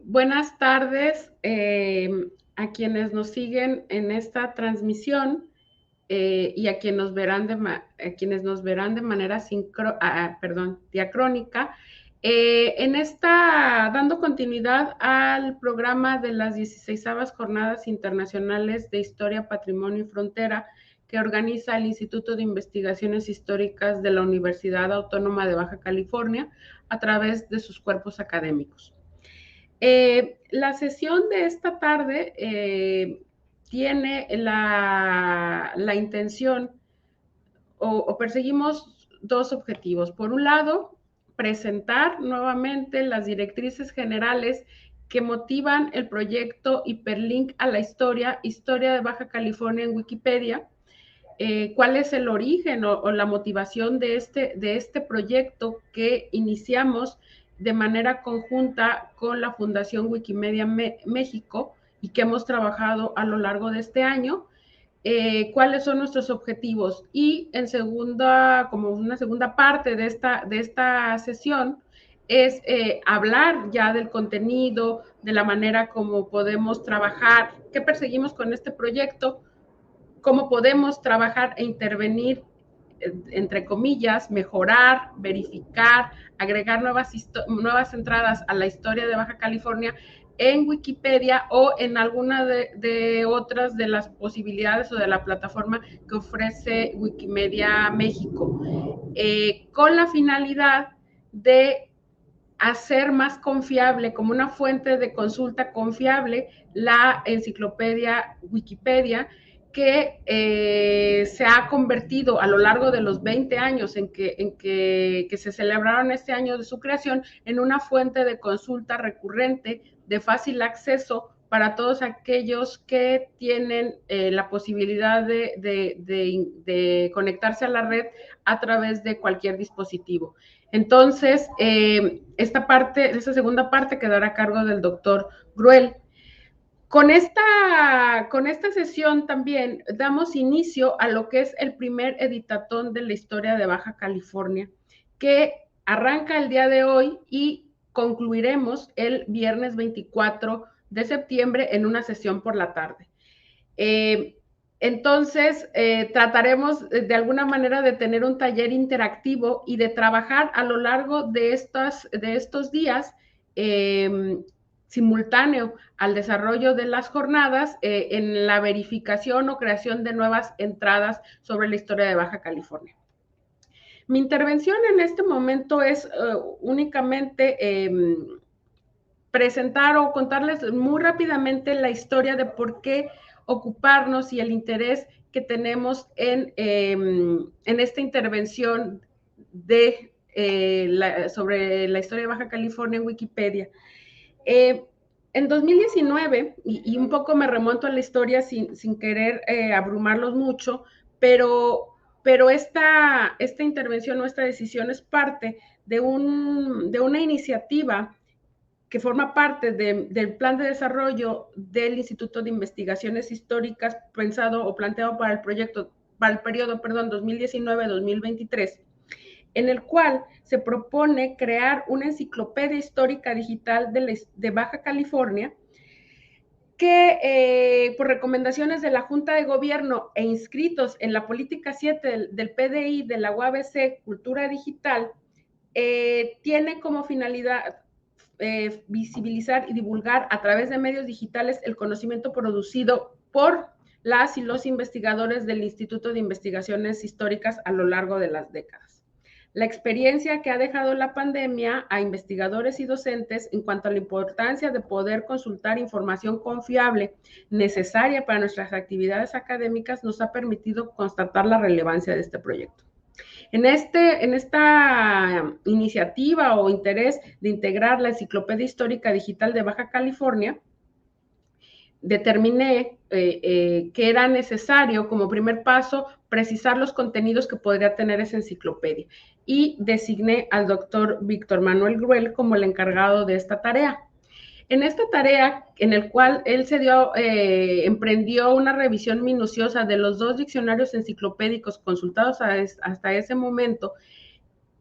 Buenas tardes a quienes nos siguen en esta transmisión y a quienes nos verán de manera diacrónica. Dando continuidad al programa de las 16ª Jornadas Internacionales de Historia, Patrimonio y Frontera que organiza el Instituto de Investigaciones Históricas de la Universidad Autónoma de Baja California a través de sus cuerpos académicos. La sesión de esta tarde tiene la intención o perseguimos dos objetivos. Por un lado, presentar nuevamente las directrices generales que motivan el proyecto Hiperlink a la Historia de Baja California en Wikipedia. ¿Cuál es el origen o la motivación de este proyecto que iniciamos de manera conjunta con la Fundación Wikimedia México y que hemos trabajado a lo largo de este año? ¿Cuáles son nuestros objetivos? Y como una segunda parte de esta sesión, es hablar ya del contenido, de la manera como podemos trabajar, qué perseguimos con este proyecto, cómo podemos trabajar e intervenir, entre comillas, mejorar, verificar, agregar nuevas entradas a la historia de Baja California en Wikipedia o en alguna de otras de las posibilidades o de la plataforma que ofrece Wikimedia México, con la finalidad de hacer más confiable, como una fuente de consulta confiable, la enciclopedia Wikipedia, que se ha convertido a lo largo de los 20 años que se celebraron este año de su creación en una fuente de consulta recurrente de fácil acceso para todos aquellos que tienen la posibilidad de conectarse a la red a través de cualquier dispositivo. Entonces, esta segunda parte quedará a cargo del doctor Gruel. Con esta sesión también damos inicio a lo que es el primer editatón de la historia de Baja California, que arranca el día de hoy y concluiremos el viernes 24 de septiembre en una sesión por la tarde. Entonces, trataremos de alguna manera de tener un taller interactivo y de trabajar a lo largo de estos días simultáneo al desarrollo de las jornadas en la verificación o creación de nuevas entradas sobre la historia de Baja California. Mi intervención en este momento es únicamente presentar o contarles muy rápidamente la historia de por qué ocuparnos y el interés que tenemos en esta intervención sobre la historia de Baja California en Wikipedia. En 2019, y un poco me remonto a la historia sin querer abrumarlos mucho, pero esta intervención o esta decisión es parte de una iniciativa que forma parte del plan de desarrollo del Instituto de Investigaciones Históricas pensado o planteado para el periodo 2019-2023, en el cual se propone crear una enciclopedia histórica digital de Baja California que por recomendaciones de la Junta de Gobierno e inscritos en la política 7 del PDI de la UABC Cultura Digital, tiene como finalidad visibilizar y divulgar a través de medios digitales el conocimiento producido por las y los investigadores del Instituto de Investigaciones Históricas a lo largo de las décadas. La experiencia que ha dejado la pandemia a investigadores y docentes en cuanto a la importancia de poder consultar información confiable necesaria para nuestras actividades académicas nos ha permitido constatar la relevancia de este proyecto. En esta iniciativa o interés de integrar la Enciclopedia Histórica Digital de Baja California, determiné que era necesario, como primer paso, precisar los contenidos que podría tener esa enciclopedia y designé al doctor Víctor Manuel Gruel como el encargado de esta tarea. En esta tarea, en el cual él emprendió una revisión minuciosa de los 2 diccionarios enciclopédicos consultados hasta ese momento,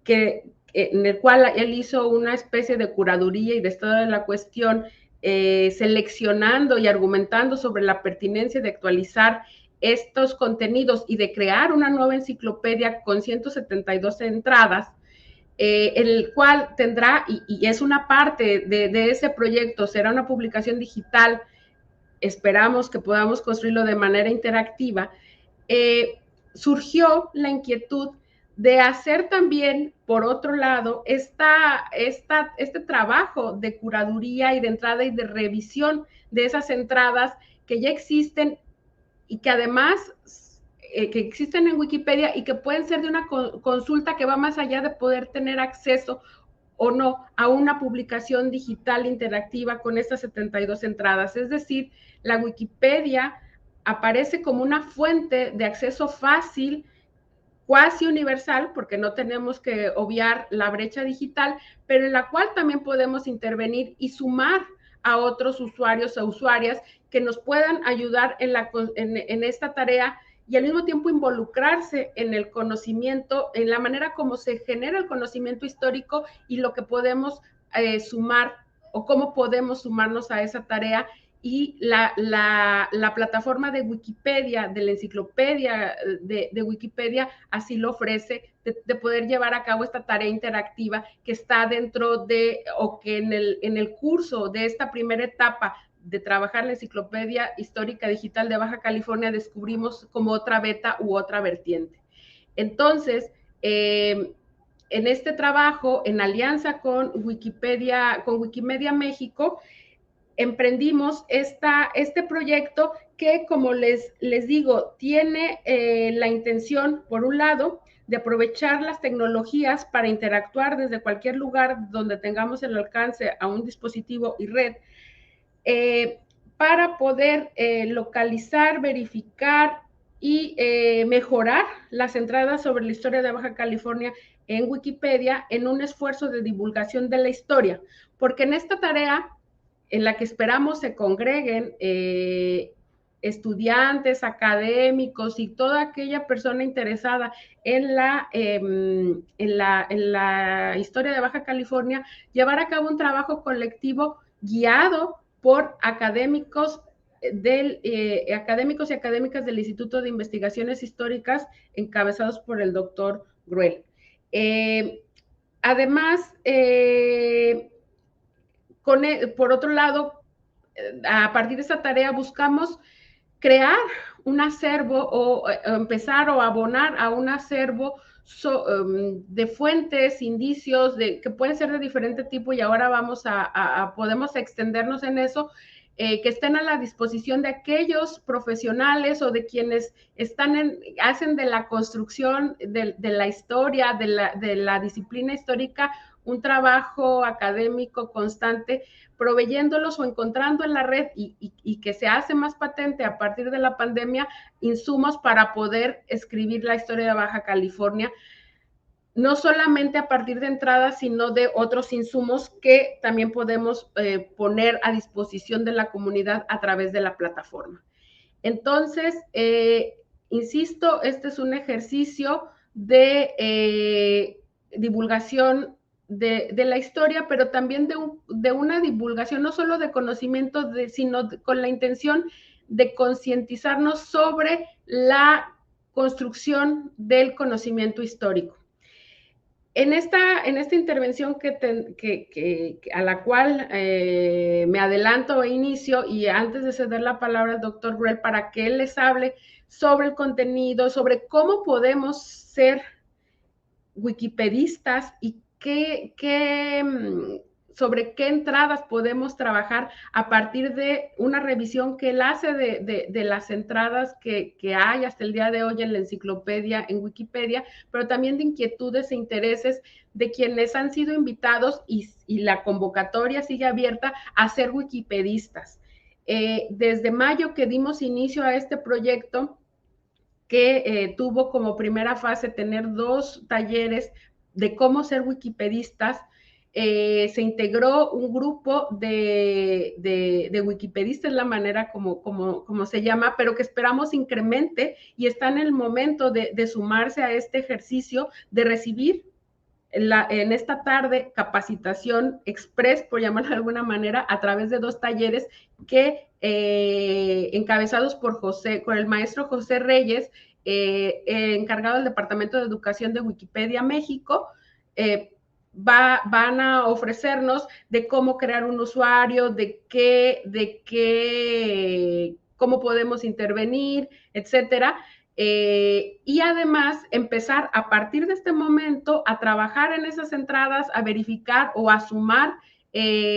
en el cual él hizo una especie de curaduría y de estado de la cuestión seleccionando y argumentando sobre la pertinencia de actualizar estos contenidos y de crear una nueva enciclopedia con 172 entradas, el cual tendrá, y es una parte de ese proyecto, será una publicación digital, esperamos que podamos construirlo de manera interactiva, surgió la inquietud de hacer también, por otro lado, este trabajo de curaduría y de entrada y de revisión de esas entradas que ya existen y que además que existen en Wikipedia y que pueden ser de una consulta que va más allá de poder tener acceso o no a una publicación digital interactiva con estas 72 entradas. Es decir, la Wikipedia aparece como una fuente de acceso fácil, cuasi universal, porque no tenemos que obviar la brecha digital, pero en la cual también podemos intervenir y sumar a otros usuarios o usuarias que nos puedan ayudar en esta tarea y al mismo tiempo involucrarse en el conocimiento, en la manera como se genera el conocimiento histórico y lo que podemos sumar o cómo podemos sumarnos a esa tarea. Y la plataforma de Wikipedia, de la enciclopedia de Wikipedia, así lo ofrece, de poder llevar a cabo esta tarea interactiva que está dentro de, o que en el curso de esta primera etapa de trabajar la enciclopedia histórica digital de Baja California descubrimos como otra beta u otra vertiente. Entonces, en este trabajo, en alianza con Wikipedia, con Wikimedia México, emprendimos este proyecto que, como les digo, tiene la intención, por un lado, de aprovechar las tecnologías para interactuar desde cualquier lugar donde tengamos el alcance a un dispositivo y red, para poder localizar, verificar y mejorar las entradas sobre la historia de Baja California en Wikipedia en un esfuerzo de divulgación de la historia, porque en esta tarea en la que esperamos se congreguen estudiantes, académicos y toda aquella persona interesada en la historia de Baja California, llevar a cabo un trabajo colectivo guiado por académicos académicos y académicas del Instituto de Investigaciones Históricas, encabezados por el doctor Gruel. Además, por otro lado, a partir de esta tarea buscamos crear un acervo o empezar o abonar a un acervo de fuentes, indicios, que pueden ser de diferente tipo y ahora podemos extendernos en eso, que estén a la disposición de aquellos profesionales o de quienes hacen de la construcción de la historia, de la disciplina histórica, un trabajo académico constante, proveyéndolos o encontrando en la red y que se hace más patente a partir de la pandemia, insumos para poder escribir la historia de Baja California, no solamente a partir de entradas, sino de otros insumos que también podemos poner a disposición de la comunidad a través de la plataforma. Entonces, insisto, este es un ejercicio de divulgación de la historia, pero también de una divulgación no solo de conocimiento, sino con la intención de concientizarnos sobre la construcción del conocimiento histórico. En esta intervención a la cual me adelanto e inicio, y antes de ceder la palabra al doctor Gruel para que él les hable sobre el contenido, sobre cómo podemos ser wikipedistas y sobre qué entradas podemos trabajar a partir de una revisión que él hace de las entradas que hay hasta el día de hoy en la enciclopedia, en Wikipedia, pero también de inquietudes e intereses de quienes han sido invitados y la convocatoria sigue abierta a ser wikipedistas. Desde mayo que dimos inicio a este proyecto, que tuvo como primera fase tener 2 talleres de cómo ser wikipedistas, se integró un grupo de wikipedistas, la manera como se llama, pero que esperamos incremente y está en el momento de sumarse a este ejercicio de recibir en esta tarde capacitación express, por llamarlo de alguna manera, a través de 2 talleres que encabezados por el maestro José Reyes, encargado del Departamento de Educación de Wikipedia México, van a ofrecernos de cómo crear un usuario, cómo podemos intervenir, etcétera. Y además empezar a partir de este momento a trabajar en esas entradas, a verificar o a sumar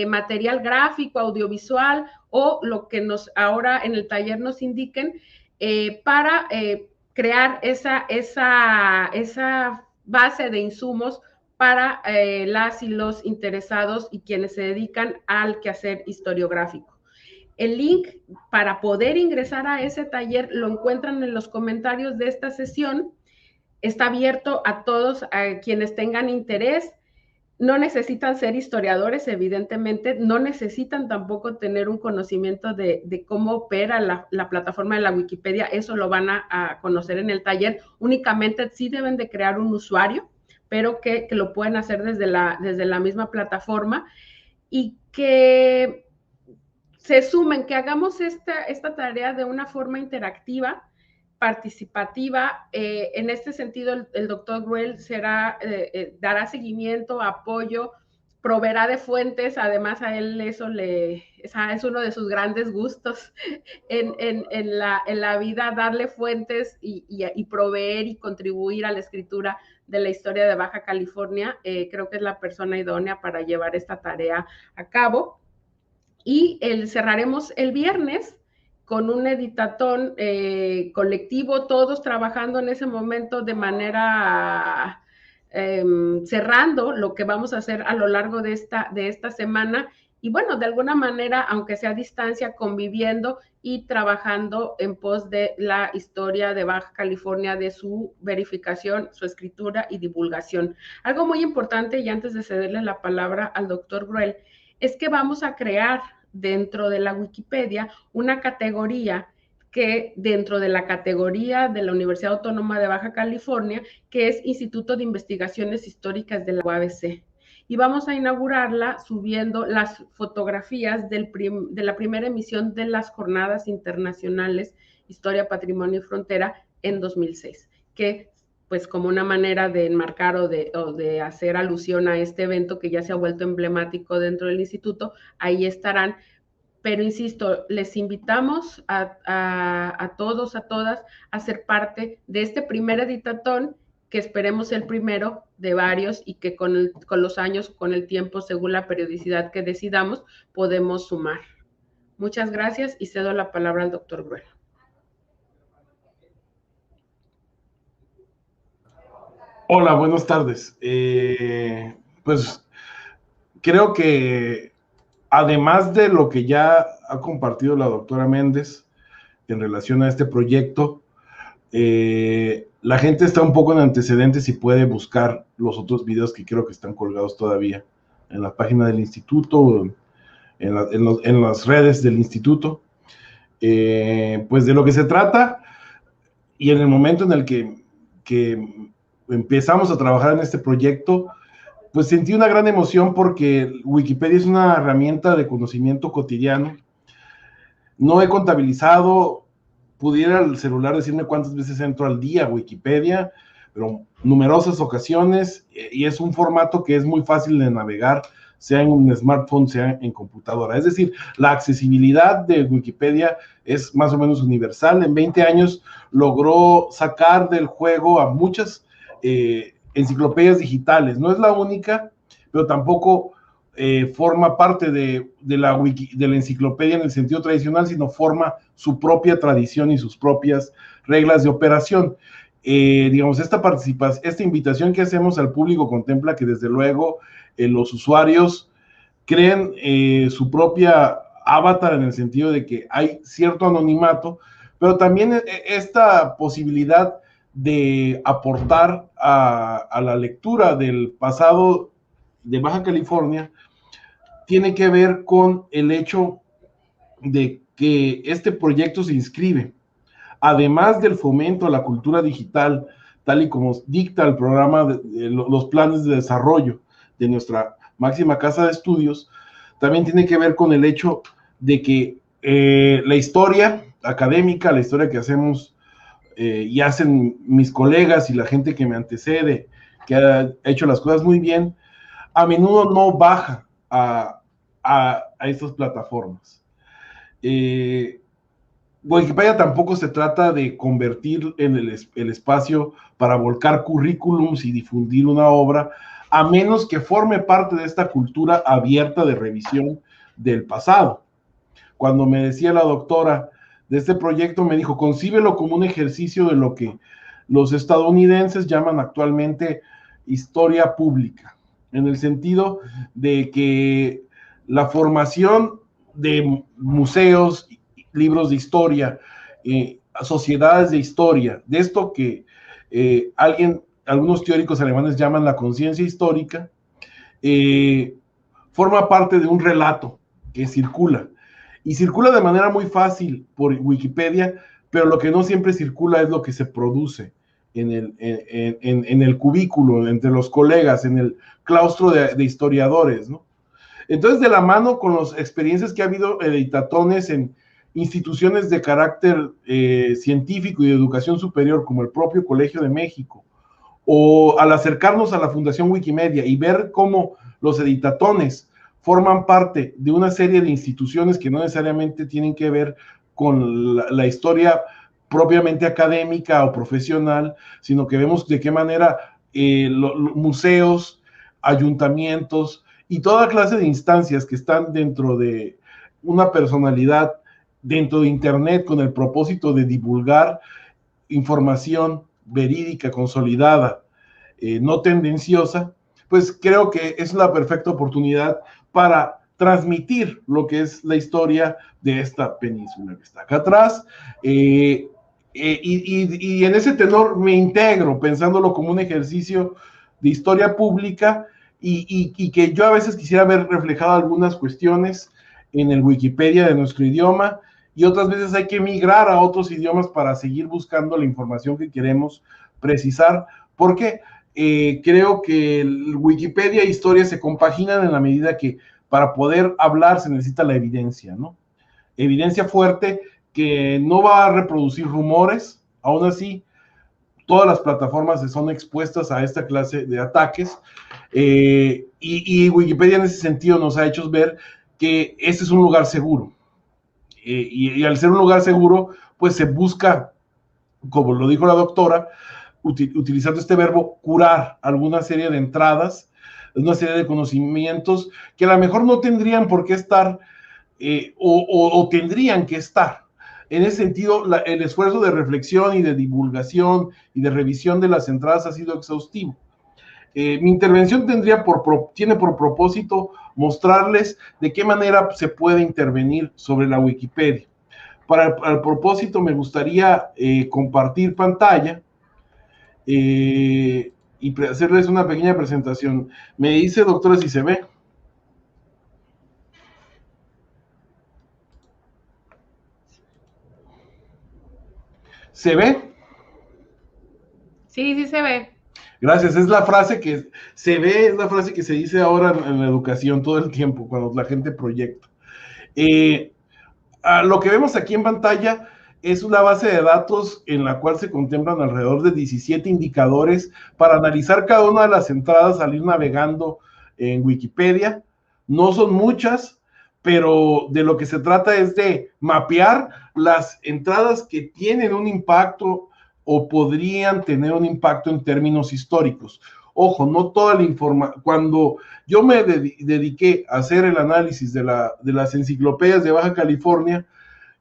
material gráfico, audiovisual o lo que ahora en el taller nos indiquen para crear esa base de insumos para las y los interesados y quienes se dedican al quehacer historiográfico. El link para poder ingresar a ese taller lo encuentran en los comentarios de esta sesión. Está abierto a todos a quienes tengan interés. No necesitan ser historiadores, evidentemente, no necesitan tampoco tener un conocimiento de cómo opera la plataforma de la Wikipedia, eso lo van a conocer en el taller. Únicamente sí deben de crear un usuario, pero que lo pueden hacer desde la misma plataforma y que se sumen, que hagamos esta tarea de una forma interactiva, participativa. En este sentido, el doctor Gruel dará seguimiento, apoyo, proveerá de fuentes. Además, a él es uno de sus grandes gustos en la vida, darle fuentes y proveer y contribuir a la escritura de la historia de Baja California. Creo que es la persona idónea para llevar esta tarea a cabo. Y cerraremos el viernes con un editatón colectivo, todos trabajando en ese momento de manera cerrando lo que vamos a hacer a lo largo de esta semana. Y bueno, de alguna manera, aunque sea a distancia, conviviendo y trabajando en pos de la historia de Baja California, de su verificación, su escritura y divulgación. Algo muy importante, y antes de cederle la palabra al doctor Gruel, es que vamos a crear dentro de la Wikipedia una categoría que dentro de la categoría de la Universidad Autónoma de Baja California, que es Instituto de Investigaciones Históricas de la UABC. Y vamos a inaugurarla subiendo las fotografías de la primera emisión de las Jornadas Internacionales Historia, Patrimonio y Frontera en 2006, que pues como una manera de enmarcar o de hacer alusión a este evento que ya se ha vuelto emblemático dentro del instituto, ahí estarán. Pero insisto, les invitamos a todos, a todas, a ser parte de este primer editatón, que esperemos el primero de varios y que con los años, con el tiempo, según la periodicidad que decidamos, podemos sumar. Muchas gracias y cedo la palabra al doctor Gruel. Hola, buenas tardes. Pues creo que además de lo que ya ha compartido la doctora Méndez en relación a este proyecto, la gente está un poco en antecedentes y puede buscar los otros videos que creo que están colgados todavía en la página del instituto, en las redes del instituto. Pues de lo que se trata, y en el momento en el que empezamos a trabajar en este proyecto, pues sentí una gran emoción porque Wikipedia es una herramienta de conocimiento cotidiano. No he contabilizado, pudiera el celular decirme cuántas veces entro al día a Wikipedia, pero numerosas ocasiones, y es un formato que es muy fácil de navegar, sea en un smartphone, sea en computadora. Es decir, la accesibilidad de Wikipedia es más o menos universal. En 20 años logró sacar del juego a muchas enciclopedias digitales. No es la única, pero tampoco forma parte de la enciclopedia en el sentido tradicional, sino forma su propia tradición y sus propias reglas de operación. Digamos, esta invitación que hacemos al público contempla que desde luego los usuarios creen su propia avatar, en el sentido de que hay cierto anonimato, pero también esta posibilidad de aportar a la lectura del pasado de Baja California tiene que ver con el hecho de que este proyecto se inscribe, además del fomento a la cultura digital, tal y como dicta el programa de los planes de desarrollo de nuestra máxima casa de estudios, también tiene que ver con el hecho de que la historia académica, la historia que hacemos y hacen mis colegas y la gente que me antecede, que ha hecho las cosas muy bien, a menudo no baja a estas plataformas. Wikipedia tampoco se trata de convertir en el espacio para volcar currículums y difundir una obra, a menos que forme parte de esta cultura abierta de revisión del pasado. Cuando me decía la doctora de este proyecto, me dijo, concíbelo como un ejercicio de lo que los estadounidenses llaman actualmente historia pública, en el sentido de que la formación de museos, libros de historia, sociedades de historia, de esto que algunos teóricos alemanes llaman la conciencia histórica, forma parte de un relato que circula. Y circula de manera muy fácil por Wikipedia, pero lo que no siempre circula es lo que se produce en el cubículo, entre los colegas, en el claustro de historiadores, ¿no? Entonces, de la mano con las experiencias que ha habido editatones en instituciones de carácter científico y de educación superior, como el propio Colegio de México, o al acercarnos a la Fundación Wikimedia y ver cómo los editatones forman parte de una serie de instituciones que no necesariamente tienen que ver con la historia propiamente académica o profesional, sino que vemos de qué manera museos, ayuntamientos y toda clase de instancias que están dentro de una personalidad, dentro de Internet, con el propósito de divulgar información verídica, consolidada, no tendenciosa, pues creo que es la perfecta oportunidad para transmitir lo que es la historia de esta península que está acá atrás, y en ese tenor me integro, pensándolo como un ejercicio de historia pública, y que yo a veces quisiera ver reflejado algunas cuestiones en el Wikipedia de nuestro idioma, y otras veces hay que migrar a otros idiomas para seguir buscando la información que queremos precisar, porque creo que el Wikipedia e historia se compaginan en la medida que para poder hablar se necesita la evidencia, ¿no? Evidencia fuerte que no va a reproducir rumores, aún así todas las plataformas son expuestas a esta clase de ataques, y Wikipedia en ese sentido nos ha hecho ver que este es un lugar seguro, y al ser un lugar seguro, pues se busca, como lo dijo la doctora, utilizando este verbo, curar alguna serie de entradas, una serie de conocimientos que a lo mejor no tendrían por qué estar, o tendrían que estar. En ese sentido, el esfuerzo de reflexión y de divulgación y de revisión de las entradas ha sido exhaustivo. Mi intervención tiene por propósito mostrarles de qué manera se puede intervenir sobre la Wikipedia. Para el propósito me gustaría compartir pantalla y hacerles una pequeña presentación. Me dice, doctora, si se ve. ¿Se ve? Sí, sí se ve. Gracias, es la frase que se ve, es la frase que se dice ahora en la educación todo el tiempo, cuando la gente proyecta. Lo que vemos aquí en pantalla es una base de datos en la cual se contemplan alrededor de 17 indicadores para analizar cada una de las entradas al ir navegando en Wikipedia. No son muchas, pero de lo que se trata es de mapear las entradas que tienen un impacto o podrían tener un impacto en términos históricos. Ojo, no toda la información. Cuando yo me dediqué a hacer el análisis de las enciclopedias de Baja California,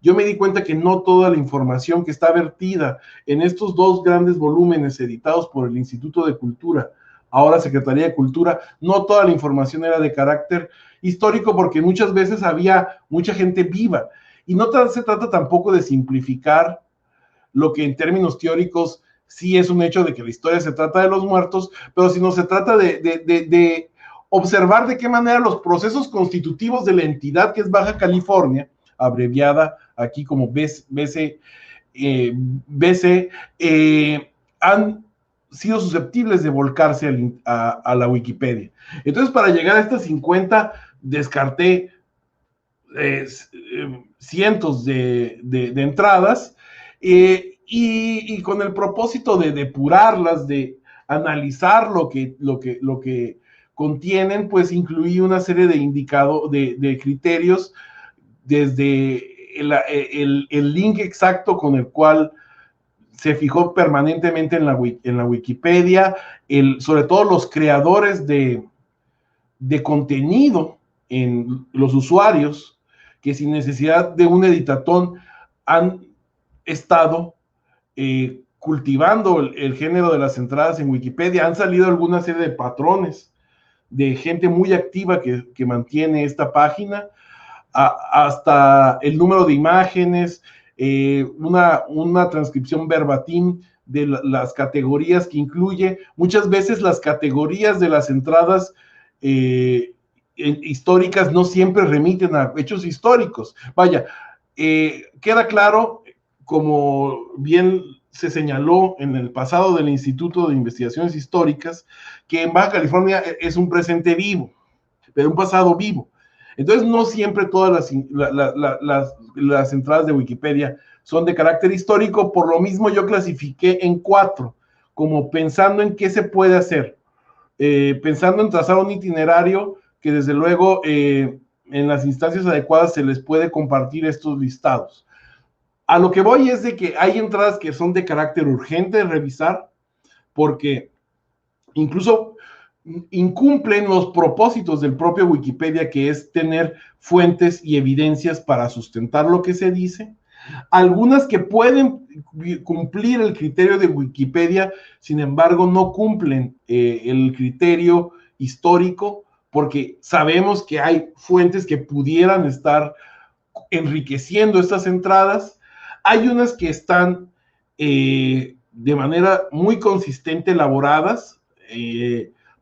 yo me di cuenta que no toda la información que está vertida en estos dos grandes volúmenes editados por el Instituto de Cultura, ahora Secretaría de Cultura, no toda la información era de carácter histórico, porque muchas veces había mucha gente viva. Y no se trata tampoco de simplificar lo que en términos teóricos sí es un hecho de que la historia se trata de los muertos, pero sino se trata de observar de qué manera los procesos constitutivos de la entidad que es Baja California, abreviada aquí como BC, han sido susceptibles de volcarse a la Wikipedia. Entonces, para llegar a estas 50, descarté cientos de entradas, y con el propósito de depurarlas, de analizar lo que contienen, pues incluí una serie de criterios, desde el link exacto con el cual se fijó permanentemente en la Wikipedia, sobre todo los creadores de contenido en los usuarios, que sin necesidad de un editatón han estado cultivando el género de las entradas en Wikipedia. Han salido alguna serie de patrones de gente muy activa que mantiene esta página, hasta el número de imágenes, una transcripción verbatim de las categorías que incluye. Muchas veces las categorías de las entradas históricas no siempre remiten a hechos históricos. Vaya, queda claro, como bien se señaló en el pasado del Instituto de Investigaciones Históricas, que en Baja California es un presente vivo, pero un pasado vivo. Entonces, no siempre todas las entradas de Wikipedia son de carácter histórico. Por lo mismo, yo clasifiqué en 4, como pensando en qué se puede hacer, pensando en trazar un itinerario que desde luego en las instancias adecuadas se les puede compartir estos listados. A lo que voy es de que hay entradas que son de carácter urgente de revisar, porque incluso incumplen los propósitos del propio Wikipedia, que es tener fuentes y evidencias para sustentar lo que se dice. Algunas que pueden cumplir el criterio de Wikipedia, sin embargo, no cumplen el criterio histórico, porque sabemos que hay fuentes que pudieran estar enriqueciendo estas entradas. Hay unas que están de manera muy consistente elaboradas,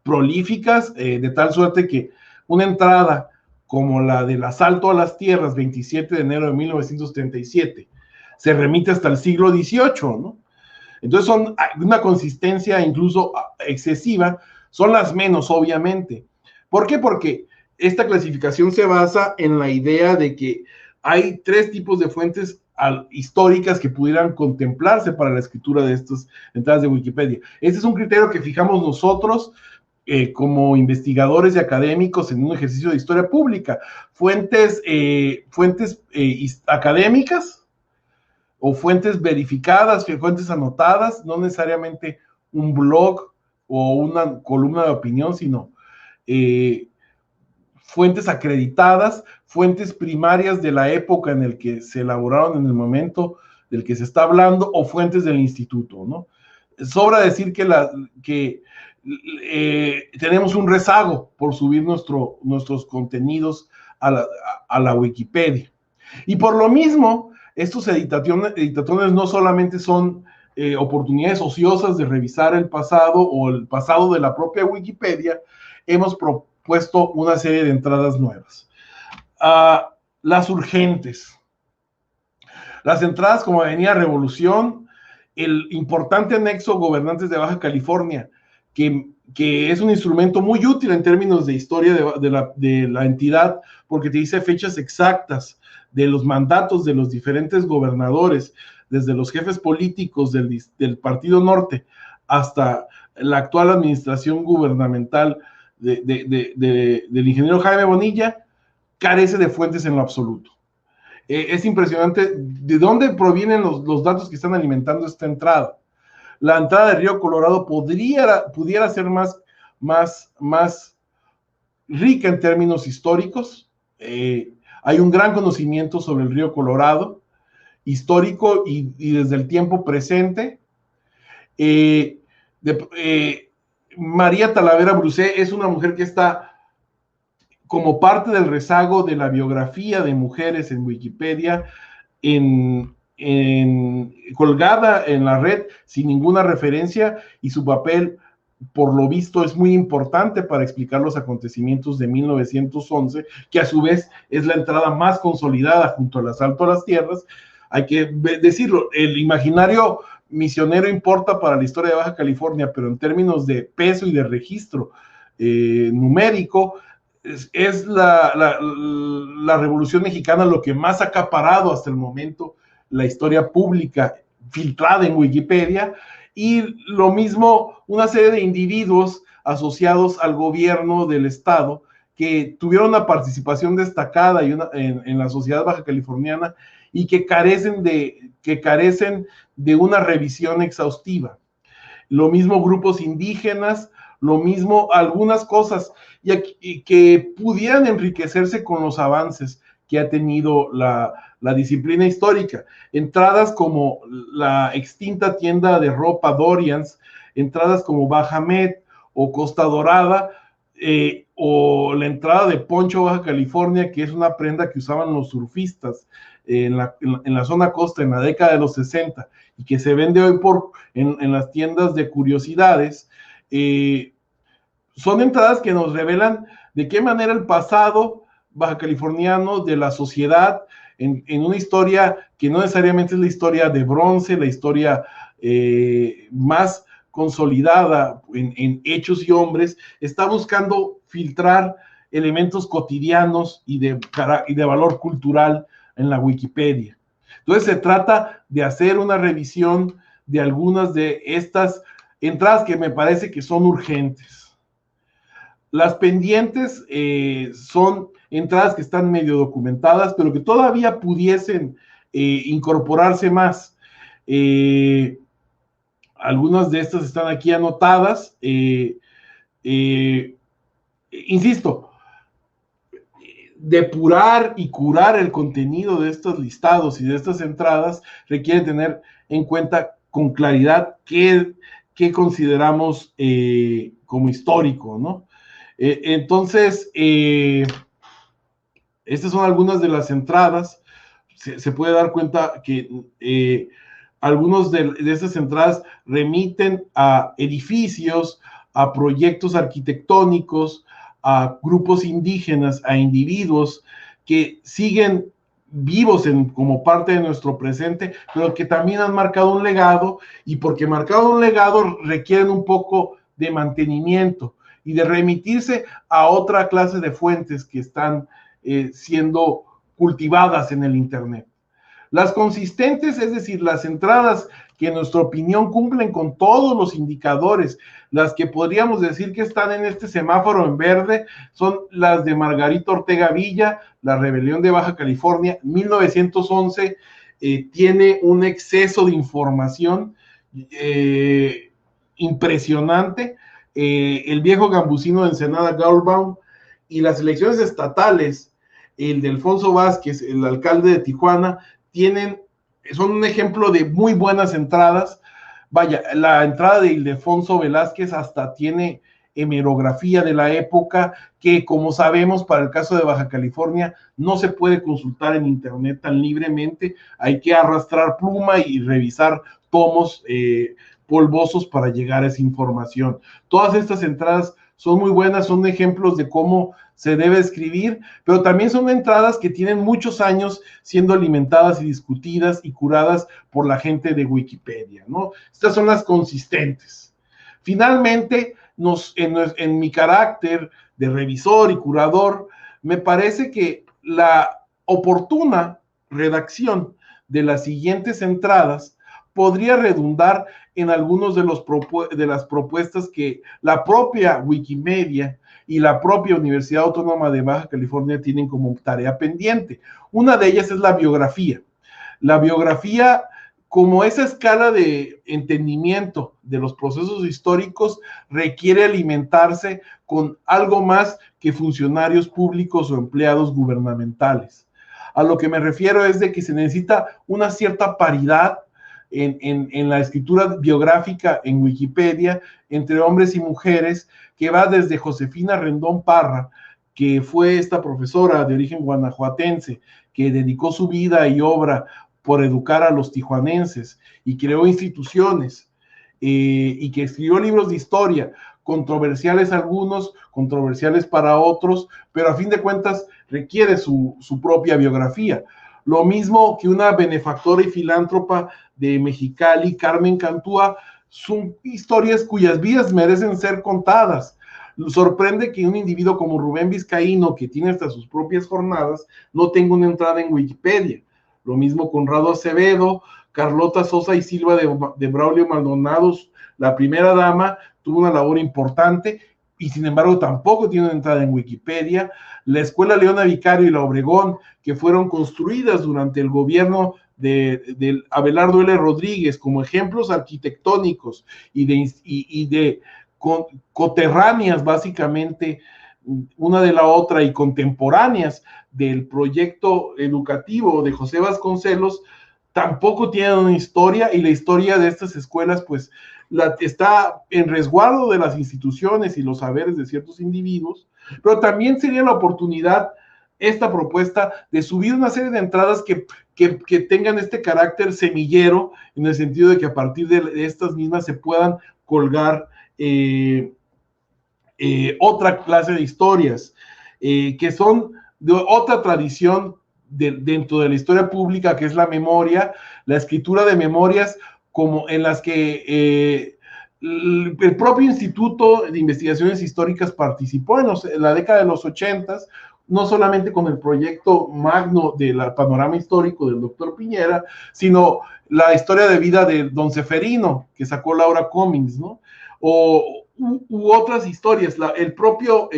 prolíficas, de tal suerte que una entrada como la del asalto a las tierras, 27 de enero de 1937, se remite hasta el siglo XVIII, ¿no? Entonces son una consistencia incluso excesiva, son las menos, obviamente. ¿Por qué? Porque esta clasificación se basa en la idea de que hay 3 tipos de fuentes históricas que pudieran contemplarse para la escritura de estas entradas de Wikipedia. Este es un criterio que fijamos nosotros como investigadores y académicos en un ejercicio de historia pública. Fuentes académicas o fuentes verificadas, fuentes anotadas, no necesariamente un blog o una columna de opinión, sino fuentes acreditadas, fuentes primarias de la época en el que se elaboraron, en el momento del que se está hablando, o fuentes del instituto, ¿no? Sobra decir que tenemos un rezago por subir nuestros contenidos a la Wikipedia. Y por lo mismo, estos editatones no solamente son oportunidades ociosas de revisar el pasado o el pasado de la propia Wikipedia. Hemos propuesto una serie de entradas nuevas. Las urgentes. Las entradas como Avenida Revolución, el importante anexo Gobernantes de Baja California, que es un instrumento muy útil en términos de historia de la entidad, porque te dice fechas exactas de los mandatos de los diferentes gobernadores, desde los jefes políticos del Partido Norte hasta la actual administración gubernamental del ingeniero Jaime Bonilla, carece de fuentes en lo absoluto. Es impresionante de dónde provienen los datos que están alimentando esta entrada. La entrada de Río Colorado pudiera ser más rica en términos históricos. Hay un gran conocimiento sobre el Río Colorado, histórico y desde el tiempo presente. María Talavera Brucé es una mujer que está como parte del rezago de la biografía de mujeres en Wikipedia, colgada en la red sin ninguna referencia, y su papel, por lo visto, es muy importante para explicar los acontecimientos de 1911, que a su vez es la entrada más consolidada junto al asalto a las tierras. Hay que decirlo, el imaginario misionero importa para la historia de Baja California, pero en términos de peso y de registro numérico, es la Revolución Mexicana lo que más ha acaparado hasta el momento la historia pública filtrada en Wikipedia, y lo mismo una serie de individuos asociados al gobierno del estado que tuvieron una participación destacada en la sociedad baja californiana y que carecen de una revisión exhaustiva. Lo mismo grupos indígenas, lo mismo algunas cosas y que pudieran enriquecerse con los avances que ha tenido la disciplina histórica. Entradas como la extinta tienda de ropa Dorians, entradas como Bajamet o Costa Dorada, o la entrada de Poncho Baja California, que es una prenda que usaban los surfistas en la zona costa en la década de los 60 y que se vende hoy en las tiendas de curiosidades. Son entradas que nos revelan de qué manera el pasado baja californiano de la sociedad, en una historia que no necesariamente es la historia de bronce, la historia más consolidada en hechos y hombres, está buscando filtrar elementos cotidianos y de valor cultural en la Wikipedia. Entonces se trata de hacer una revisión de algunas de estas entradas que me parece que son urgentes. Las pendientes son entradas que están medio documentadas, pero que todavía pudiesen incorporarse más. Algunas de estas están aquí anotadas. Insisto, depurar y curar el contenido de estos listados y de estas entradas requiere tener en cuenta con claridad qué consideramos como histórico, ¿no? Entonces, estas son algunas de las entradas. Se puede dar cuenta que algunos de estas entradas remiten a edificios, a proyectos arquitectónicos, a grupos indígenas, a individuos que siguen vivos como parte de nuestro presente, pero que también han marcado un legado, y porque marcado un legado requieren un poco de mantenimiento y de remitirse a otra clase de fuentes que están siendo cultivadas en el Internet. Las consistentes, es decir, las entradas que en nuestra opinión cumplen con todos los indicadores, las que podríamos decir que están en este semáforo en verde, son las de Margarito Ortega Villa, La Rebelión de Baja California, 1911, tiene un exceso de información impresionante. El viejo gambusino de Ensenada Gaulbaum y las elecciones estatales, el de Alfonso Vázquez, el alcalde de Tijuana, son un ejemplo de muy buenas entradas. Vaya, la entrada de Ildefonso Velázquez hasta tiene hemerografía de la época que, como sabemos, para el caso de Baja California no se puede consultar en internet tan libremente, hay que arrastrar pluma y revisar tomos polvosos para llegar a esa información. Todas estas entradas son muy buenas, son ejemplos de cómo se debe escribir, pero también son entradas que tienen muchos años siendo alimentadas y discutidas y curadas por la gente de Wikipedia, ¿no? Estas son las consistentes. Finalmente, en mi carácter de revisor y curador, me parece que la oportuna redacción de las siguientes entradas podría redundar en algunos de las propuestas que la propia Wikimedia y la propia Universidad Autónoma de Baja California tienen como tarea pendiente. Una de ellas es la biografía. La biografía, como esa escala de entendimiento de los procesos históricos, requiere alimentarse con algo más que funcionarios públicos o empleados gubernamentales. A lo que me refiero es de que se necesita una cierta paridad en la escritura biográfica en Wikipedia entre hombres y mujeres, que va desde Josefina Rendón Parra, que fue esta profesora de origen guanajuatense, que dedicó su vida y obra por educar a los tijuanenses y creó instituciones, y que escribió libros de historia, controversiales algunos, controversiales para otros, pero a fin de cuentas requiere su propia biografía. Lo mismo que una benefactora y filántropa de Mexicali, Carmen Cantúa, son historias cuyas vidas merecen ser contadas. Sorprende que un individuo como Rubén Vizcaíno, que tiene hasta sus propias jornadas, no tenga una entrada en Wikipedia. Lo mismo Conrado Acevedo, Carlota Sosa y Silva de Braulio Maldonado, la primera dama, tuvo una labor importante y sin embargo tampoco tiene una entrada en Wikipedia. La Escuela Leona Vicario y la Obregón, que fueron construidas durante el gobierno de Abelardo L. Rodríguez como ejemplos arquitectónicos y de coterráneas básicamente una de la otra y contemporáneas del proyecto educativo de José Vasconcelos, tampoco tienen una historia, y la historia de estas escuelas pues está en resguardo de las instituciones y los saberes de ciertos individuos, pero también sería la oportunidad esta propuesta de subir una serie de entradas que tengan este carácter semillero, en el sentido de que a partir de estas mismas se puedan colgar otra clase de historias que son de otra tradición dentro de la historia pública, que es la memoria, la escritura de memorias, como en las que el propio Instituto de Investigaciones Históricas participó en la década de los 80, no solamente con el proyecto magno del panorama histórico del doctor Piñera, sino la historia de vida de Don Seferino, que sacó Laura Cummings, ¿no? U otras historias. El propio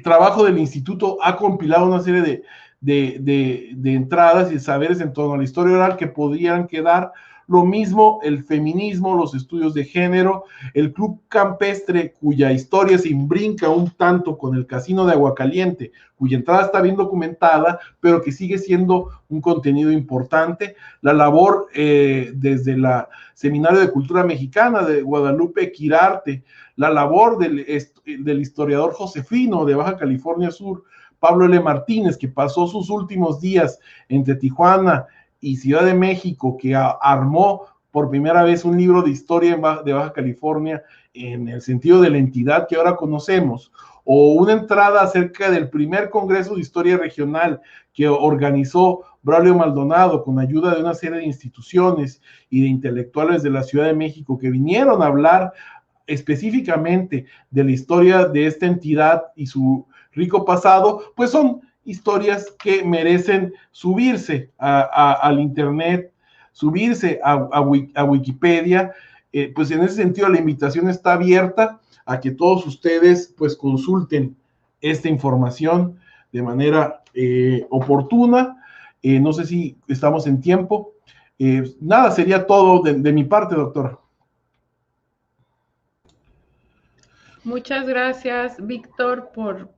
trabajo del instituto ha compilado una serie de entradas y de saberes en torno a la historia oral que podrían quedar. Lo mismo el feminismo, los estudios de género, el Club Campestre, cuya historia se imbrinca un tanto con el Casino de Aguacaliente, cuya entrada está bien documentada, pero que sigue siendo un contenido importante. La labor desde el Seminario de Cultura Mexicana de Guadalupe Quirarte, la labor del historiador josefino de Baja California Sur, Pablo L. Martínez, que pasó sus últimos días entre Tijuana y Ciudad de México, que armó por primera vez un libro de historia de Baja California en el sentido de la entidad que ahora conocemos, o una entrada acerca del primer Congreso de Historia Regional que organizó Braulio Maldonado con ayuda de una serie de instituciones y de intelectuales de la Ciudad de México que vinieron a hablar específicamente de la historia de esta entidad y su rico pasado, pues son historias que merecen subirse al internet, subirse a Wikipedia. Pues en ese sentido la invitación está abierta a que todos ustedes pues consulten esta información de manera oportuna. No sé si estamos en tiempo. Nada, sería todo de mi parte, doctora. Muchas gracias, Víctor,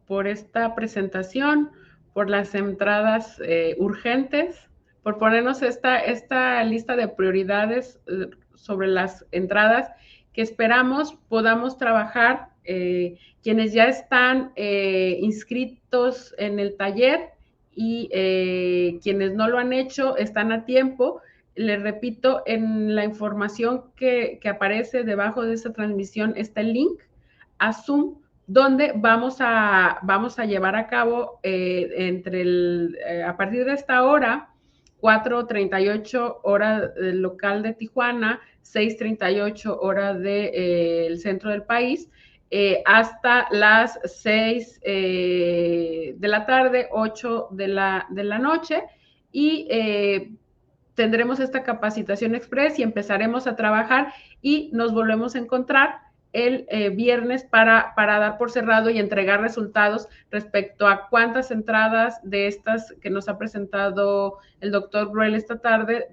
por esta presentación, por las entradas urgentes, por ponernos esta lista de prioridades sobre las entradas que esperamos podamos trabajar. Quienes ya están inscritos en el taller y quienes no lo han hecho están a tiempo. Les repito, en la información que aparece debajo de esta transmisión está el link a Zoom, donde vamos a llevar a cabo a partir de esta hora, 4:38 hora local de Tijuana, 6:38 hora del centro del país, hasta las 6 de la tarde, 8 de la noche, y tendremos esta capacitación express y empezaremos a trabajar y nos volvemos a encontrar el viernes para dar por cerrado y entregar resultados respecto a cuántas entradas de estas que nos ha presentado el doctor Bruel esta tarde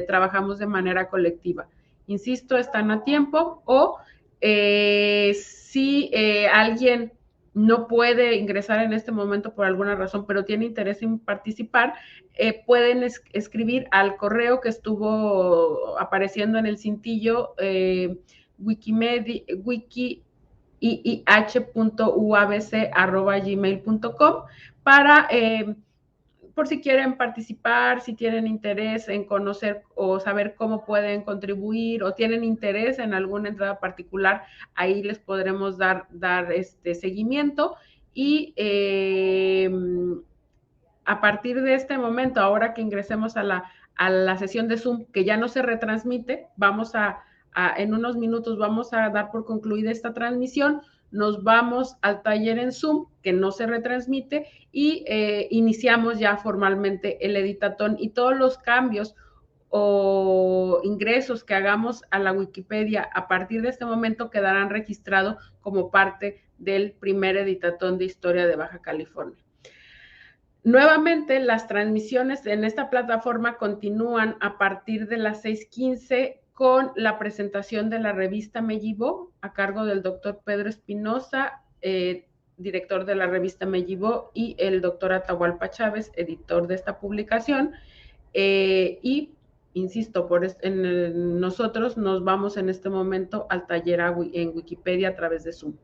trabajamos de manera colectiva. Insisto, están a tiempo, o si alguien no puede ingresar en este momento por alguna razón, pero tiene interés en participar, pueden escribir al correo que estuvo apareciendo en el cintillo, Wikimedia, wikiih.uabc@gmail.com, para por si quieren participar, si tienen interés en conocer o saber cómo pueden contribuir, o tienen interés en alguna entrada particular, ahí les podremos dar seguimiento. Y a partir de este momento, ahora que ingresemos a la sesión de Zoom, que ya no se retransmite, en unos minutos vamos a dar por concluida esta transmisión, nos vamos al taller en Zoom, que no se retransmite, y iniciamos ya formalmente el editatón, y todos los cambios o ingresos que hagamos a la Wikipedia a partir de este momento quedarán registrados como parte del primer editatón de historia de Baja California. Nuevamente, las transmisiones en esta plataforma continúan a partir de las 6:15 con la presentación de la revista Me Llevó, a cargo del doctor Pedro Espinosa, director de la revista Me Llevó, y el doctor Atahualpa Chávez, editor de esta publicación. Y, insisto, nosotros nos vamos en este momento al taller en Wikipedia a través de Zoom.